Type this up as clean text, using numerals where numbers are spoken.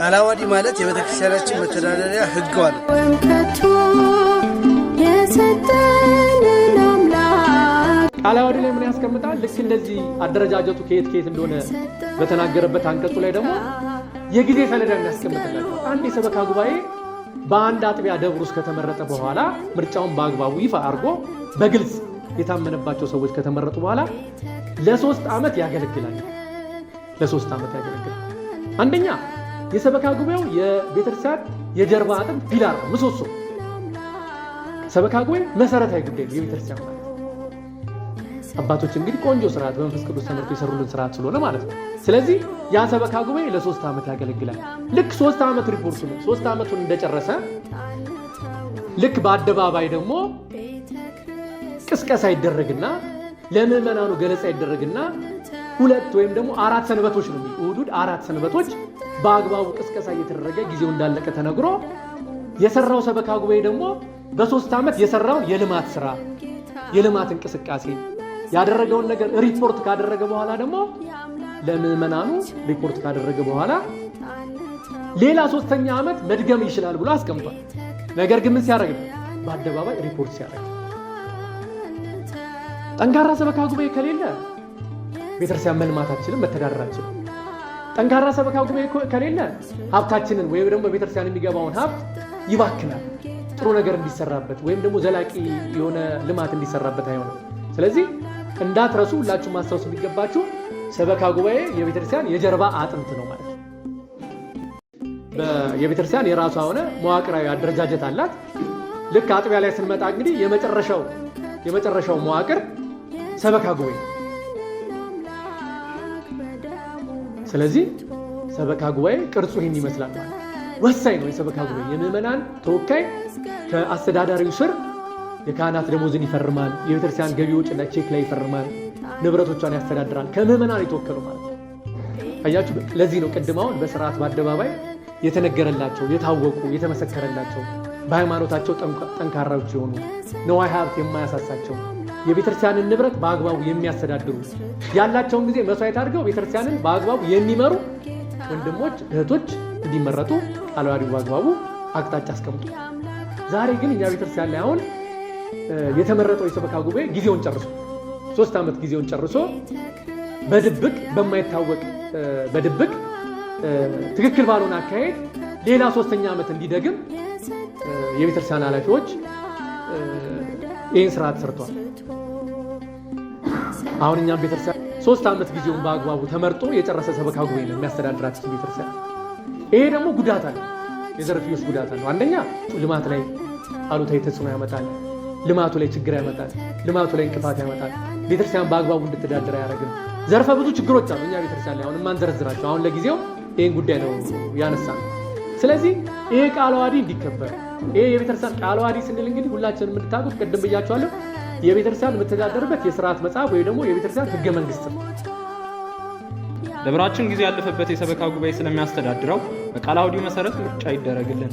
ቃለ ዓዋዲ ማለት የቤተክርስቲያናችን መተዳደሪያ ሕግ ነው። ቃለ ዓዋዲ ላይ ምን ያስቀምጣል? ልክ እንደዚህ አደረጃጀቱ ከየት እንደሆነ በተናገረበት አንቀጹ ላይ ደግሞ የጊዜ ሰሌዳ ያስቀምጣል። አንድ የሰበካ ጉባኤ በአንድ አጥቢያ ደብር ውስጥ ከተመረጠ በኋላ ምርጫውን በአግባቡ ይፋ አድርጎ በግልጽ የታመነባቸው ሰዎች ከተመረጡ በኋላ ለ3 ዓመት ያገለግላል። ለ3 ዓመት ያገለግላል። አንደኛ የሰበካ ጉባኤው የቤተክርስቲያን የጀርባ አጥንት ፒላር ምሰሶ። ሰበካ ጉባኤ መሰረታዊ ጉዳይ ነው የቤተክርስቲያን ማለት። አባቶች እንግዲህ ቆንጆ ስርዓት በመንፈስ ቅዱስ ተመርቶ የሰሩልን ስርዓት ስለሆነ ማለት ነው። ስለዚህ ያ ሰበካ ጉባኤ ለ3 ዓመት ያገለግላል። ልክ 3 ዓመት ሪፖርቱ ነው 3 ዓመቱን እንደጨረሰ ልክ በአደባባይ ደግሞ ቅስቀሳ ይደረግና ለምዕመናኑ ገለጻ ይደረግና 2 ወይም ደግሞ 4 ሰንበቶች ነው እሑድ 4 ሰንበቶች በአግባቡ ቅስቀሳ እየተደረገ ጊዜው እንዳለቀ ተነግሮ የሰራው ሰበካ ጉባኤ ደግሞ በ3 ዓመት የሰራውን የልማት ስራ የልማት እንቅስቃሴ ያደረገውን ነገር ሪፖርት ካደረገ በኋላ ደግሞ ለምዕመናኑ ሪፖርት ካደረገ በኋላ ሌላ 3ኛ ዓመት መድገም ይችላል ብሎ አስቀምጧል። ነገር ግን ምን ሲያደርግ ነው? በአደባባይ ሪፖርት ሲያደርግ። ጠንካራ ሰበካ ጉባኤ ከሌለ ቤተክርስቲያን መልማታችንን መተዳደራችንን፣ ጠንካራ ሰበካ ጉባኤ ከሌለ ሀብታችንን ወይም ደግሞ ቤተክርስቲያን የሚገባውን ሀብት ይባክናል። ጥሩ ነገር እንዲሰራበት ወይም ደግሞ ዘላቂ የሆነ ልማት እንዲሰራበት አይሆንም። ስለዚህ እንዳትረሱ ሁላችሁም ማስታወስ የሚገባችሁ ሰበካ ጉባኤ የቤተክርስቲያን የጀርባ አጥንት ነው ማለት ነው። የቤተክርስቲያን የራሷ ሆነ መዋቅራዊ አደረጃጀት አላት። ልክ አጥቢያ ላይ ስንመጣ እንግዲህ የመጨረሻው መዋቅር ሰበካ ጉባኤ። ስለዚህ ሰበካ ጉባኤ ቅርጹ ይህን ይመስላል ማለት ወሳኝ ነው። የሰበካ ጉባኤ የምዕመናን ተወካይ ከአስተዳዳሪው ስር የካህናት ደሞዝን ይፈርማል። የቤተክርስቲያን ገቢ ወጪ እና ቼክ ላይ ይፈርማል። ንብረቶቿን ያስተዳድራል። ከምዕመናን የተወከሉ ማለት ነው። አያችሁ፣ ለዚህ ነው ቅድማውን በስርዓት በአደባባይ የተነገረላቸው የታወቁ የተመሰከረላቸው በሃይማኖታቸው ጠንካራዎች የሆኑ ነዋይ ሀብት የማያሳሳቸው የቤተክርስቲያንን ንብረት በአግባቡ የሚያስተዳድሩ ያላቸውን ጊዜ መስዋዕት አድርገው ቤተክርስቲያንን በአግባቡ የሚመሩ ወንድሞች እህቶች እንዲመረጡ ቃለ ዓዋዲው በአግባቡ አቅጣጫ አስቀምጡ። ዛሬ ግን እኛ ቤተክርስቲያን ላይ አሁን የተመረጠው የሰበካ ጉባኤ ጊዜውን ጨርሶ 3 ዓመት ጊዜውን ጨርሶ በድብቅ በማይታወቅ በድብቅ ትክክል ባልሆነ አካሄድ ሌላ 3ኛ ዓመት እንዲደግም የቤተክርስቲያን ኃላፊዎች ይህን ስርዓት ሰርቷል። አሁን እኛም ቤተክርስቲያን 3 ዓመት ጊዜውን በአግባቡ ተመርጦ የጨረሰ ሰበካ ጉባኤ ነው የሚያስተዳድራት ቤተክርስቲያን። ይሄ ደግሞ ጉዳት አለ፣ የዘርፊዎች ጉዳት አለ። አንደኛ ልማት ላይ አሉታዊ ተጽዕኖ ያመጣል። ልማቱ ላይ ችግር ያመጣል። ልማቱ ላይ እንቅፋት ያመጣል። ቤተክርስቲያን በአግባቡ እንድትዳደር አያደርግም። ዘርፈ ብዙ ችግሮች አሉ እኛ ቤተክርስቲያን ላይ አሁን የማንዘረዝራቸው። አሁን ለጊዜው ይህን ጉዳይ ነው ያነሳነው። ስለዚህ ይሄ ቃለ ዓዋዲ እንዲከበር ይሄ የቤተክርስቲያን ቃለ ዓዋዲ ስንል እንግዲህ ሁላችንም የምታውቁት ቅድም ብያችኋለሁ የቤተክርስቲያን የምትተዳደርበት የስርዓት መጽሐፍ ወይ ደግሞ የቤተክርስቲያን ሕገ መንግስት ነው። ደብራችን ጊዜ ያለፈበት የሰበካ ጉባኤ ስለሚያስተዳድረው በቃለ ዓዋዲው መሰረት ምርጫ ይደረግልን።